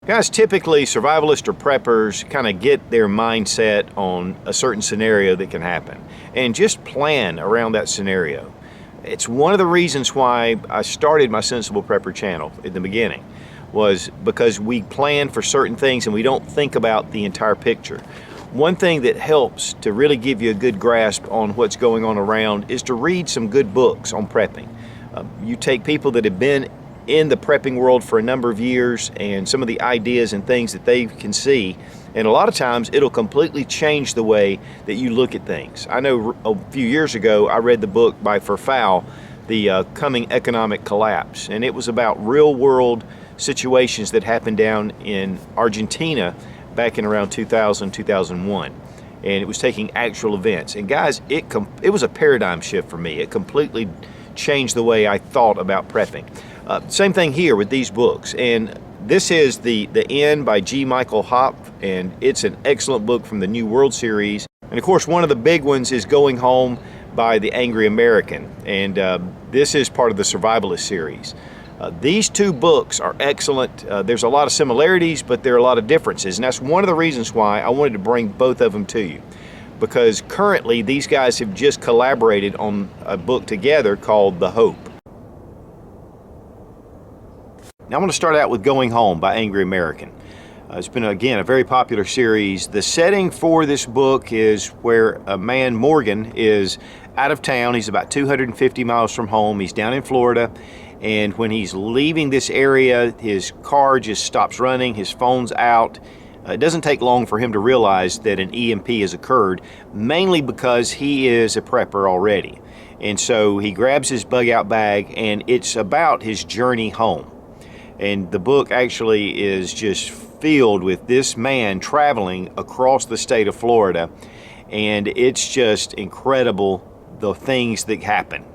Guys, typically survivalists or preppers kind of get their mindset on a certain scenario that can happen and just plan around that scenario. It's one of the reasons why I started my Sensible Prepper channel in the beginning, was because we plan for certain things and we don't think about the entire picture. One thing that helps to really give you a good grasp on what's going on around is to read some good books on prepping. You take people that have been in the prepping world for a number of years and some of the ideas and things that they can see, and a lot of times it'll completely change the way that you look at things. I know a few years ago I read the book by Verfau, The Coming Economic Collapse, and it was about real world situations that happened down in Argentina back in around 2000, 2001. And it was taking actual events. And guys, it was a paradigm shift for me. It completely changed the way I thought about prepping. Same thing here with these books. And this is The End by G. Michael Hopf, and it's an excellent book from the New World series. And of course, one of the big ones is Going Home by the Angry American. And this is part of the Survivalist series. These two books are excellent. There's a lot of similarities, but there are a lot of differences. And that's one of the reasons why I wanted to bring both of them to you. Because currently, these guys have just collaborated on a book together called The Hope. Now I'm going to start out with Going Home by Angry American. It's been, again, a very popular series. The setting for this book is where a man, Morgan, is out of town. He's about 250 miles from home. He's down in Florida. And when he's leaving this area, his car just stops running, his phone's out. It doesn't take long for him to realize that an EMP has occurred, mainly because he is a prepper already. And so he grabs his bug out bag, and it's about his journey home. And the book actually is just filled with this man traveling across the state of Florida, and it's just incredible the things that happen.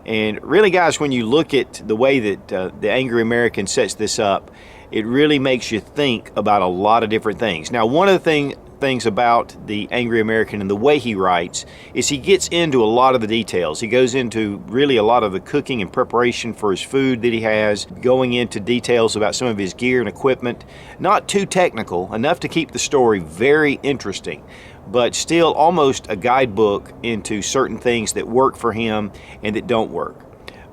And really, guys, when you look at the way that the Angry American sets this up, it really makes you think about a lot of different things. Now, one of the things about the Angry American and the way he writes is he gets into a lot of the details. He goes into really a lot of the cooking and preparation for his food that he has, going into details about some of his gear and equipment. Not too technical, enough to keep the story very interesting, but still almost a guidebook into certain things that work for him and that don't work.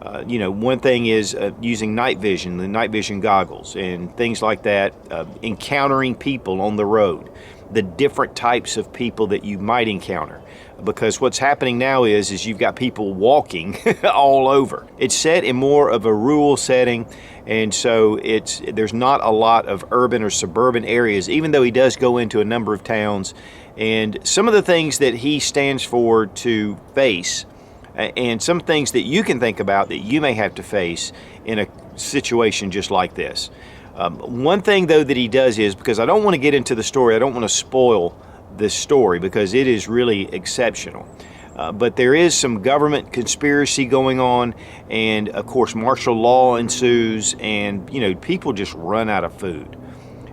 One thing is using night vision, the night vision goggles and things like that, encountering people on the road, the different types of people that you might encounter. Because what's happening now is you've got people walking all over. It's set in more of a rural setting, and so there's not a lot of urban or suburban areas, even though he does go into a number of towns. And some of the things that he stands for to face, and some things that you can think about that you may have to face in a situation just like this. One thing, though, that he does is, because I don't want to get into the story, I don't want to spoil this story because it is really exceptional. But there is some government conspiracy going on, and of course martial law ensues, and people just run out of food.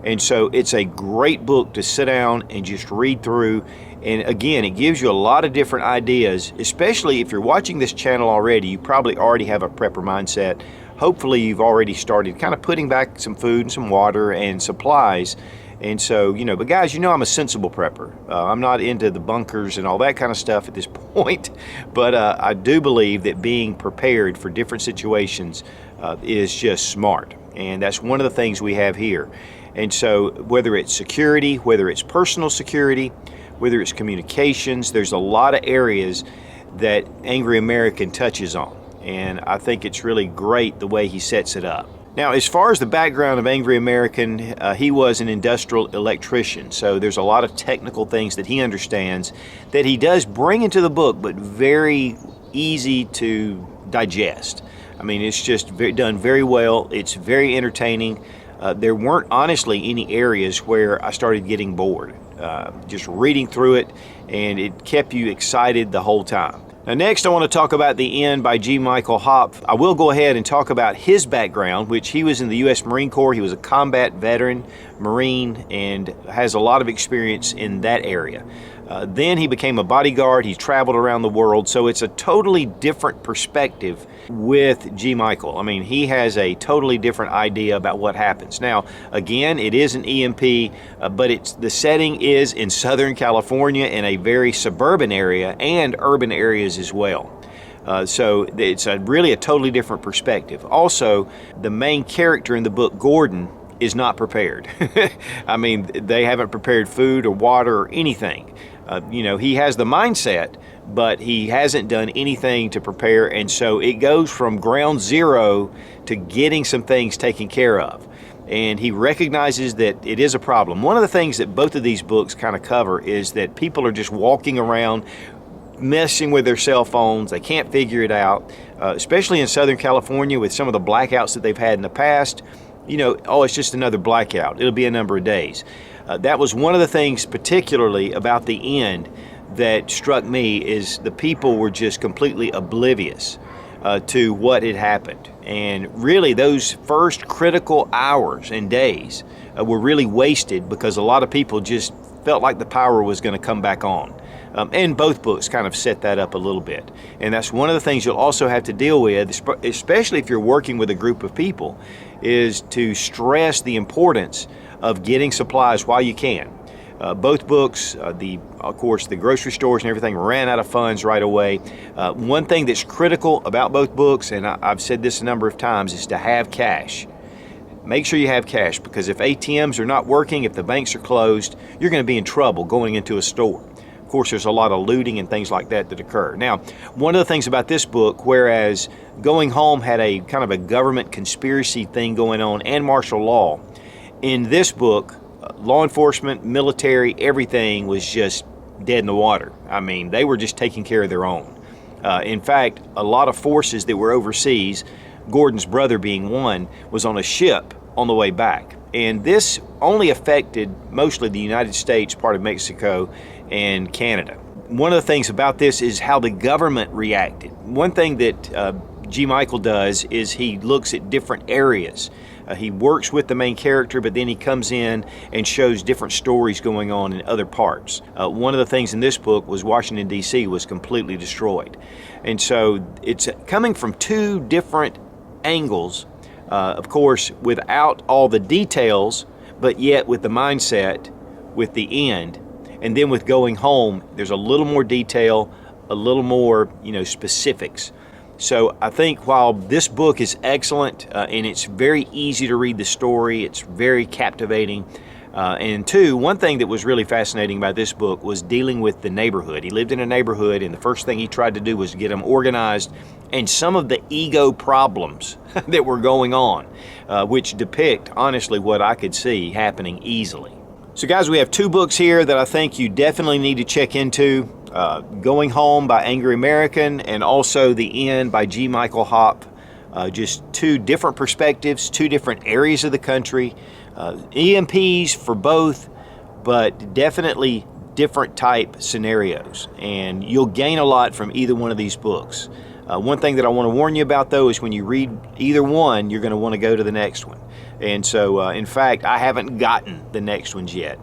And so it's a great book to sit down and just read through. And again, it gives you a lot of different ideas, especially if you're watching this channel already. You probably already have a prepper mindset. Hopefully you've already started kind of putting back some food and some water and supplies. And so, but guys, I'm a sensible prepper. I'm not into the bunkers and all that kind of stuff at this point, but I do believe that being prepared for different situations is just smart. And that's one of the things we have here. And so whether it's security, whether it's personal security, whether it's communications, there's a lot of areas that Angry American touches on. And I think it's really great the way he sets it up. Now, as far as the background of Angry American, he was an industrial electrician. So there's a lot of technical things that he understands that he does bring into the book, but very easy to digest. I mean, it's just done very well. It's very entertaining. There weren't honestly any areas where I started getting bored. Just reading through it, and it kept you excited the whole time. Now next I want to talk about The End by G. Michael Hopf. I will go ahead and talk about his background, which he was in the U.S. Marine Corps. He was a combat veteran Marine and has a lot of experience in that area. Then he became a bodyguard. He traveled around the world. So it's a totally different perspective with G. Michael. I mean, he has a totally different idea about what happens. Now, again, it is an EMP, but the setting is in Southern California in a very suburban area and urban areas as well. So it's really a totally different perspective. Also, the main character in the book, Gordon, is not prepared. I mean, they haven't prepared food or water or anything. He has the mindset, but he hasn't done anything to prepare, and so it goes from ground zero to getting some things taken care of. And he recognizes that it is a problem. One of the things that both of these books kind of cover is that people are just walking around messing with their cell phones. They can't figure it out, especially in Southern California with some of the blackouts that they've had in the past. It's just another blackout. It'll be a number of days. That was one of the things particularly about the end that struck me, is the people were just completely oblivious to what had happened. And really those first critical hours and days were really wasted because a lot of people just felt like the power was going to come back on. And both books kind of set that up a little bit. And that's one of the things you'll also have to deal with, especially if you're working with a group of people, is to stress the importance of getting supplies while you can. Both books, of course, the grocery stores and everything ran out of funds right away. One thing that's critical about both books, and I've said this a number of times, is to have cash. Make sure you have cash, because if ATMs are not working, if the banks are closed, you're going to be in trouble going into a store. Of course, there's a lot of looting and things like that occur. Now, one of the things about this book, whereas Going Home had a kind of a government conspiracy thing going on and martial law, in this book, law enforcement, military, everything was just dead in the water. I mean, they were just taking care of their own. In fact, a lot of forces that were overseas, Gordon's brother being one, was on a ship on the way back. And this only affected mostly the United States, part of Mexico, and Canada. One of the things about this is how the government reacted. One thing that G. Michael does is he looks at different areas. He works with the main character, but then he comes in and shows different stories going on in other parts. One of the things in this book was Washington, D.C. was completely destroyed. And so it's coming from two different angles, of course, without all the details, but yet with the mindset, with the end. And then with Going Home, there's a little more detail, a little more, specifics. So I think while this book is excellent and it's very easy to read the story, it's very captivating. And two, one thing that was really fascinating about this book was dealing with the neighborhood. He lived in a neighborhood, and the first thing he tried to do was get them organized, and some of the ego problems that were going on, which depict, honestly, what I could see happening easily. So guys, we have two books here that I think you definitely need to check into. Going Home by Angry American, and also The End by G. Michael Hopp. Just two different perspectives, two different areas of the country. EMPs for both, but definitely different type scenarios. And you'll gain a lot from either one of these books. One thing that I want to warn you about, though, is when you read either one, you're going to want to go to the next one. And so, in fact, I haven't gotten the next ones yet.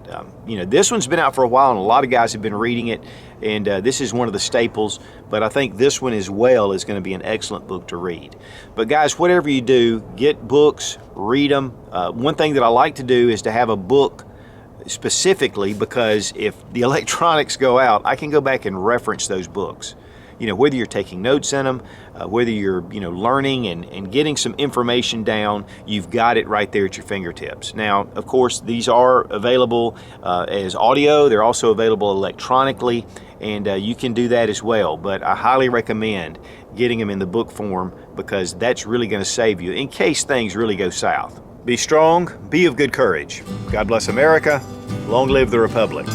This one's been out for a while, and a lot of guys have been reading it, and this is one of the staples, but I think this one as well is going to be an excellent book to read. But guys, whatever you do, get books, read them. One thing that I like to do is to have a book specifically, because if the electronics go out, I can go back and reference those books. Whether you're taking notes in them, whether you're, learning and getting some information down, you've got it right there at your fingertips. Now, of course, these are available as audio. They're also available electronically, and you can do that as well. But I highly recommend getting them in the book form, because that's really going to save you in case things really go south. Be strong, be of good courage. God bless America. Long live the Republic.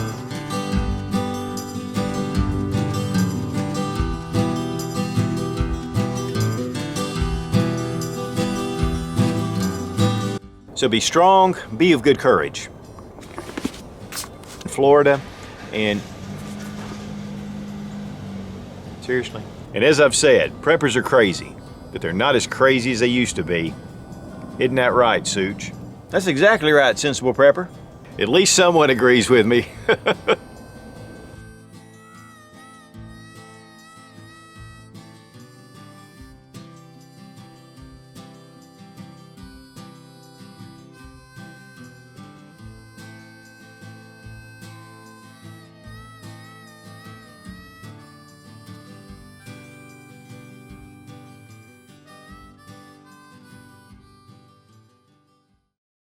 So be strong, be of good courage. Florida, and seriously. And as I've said, preppers are crazy, but they're not as crazy as they used to be. Isn't that right, Sootch? That's exactly right, sensible prepper. At least someone agrees with me.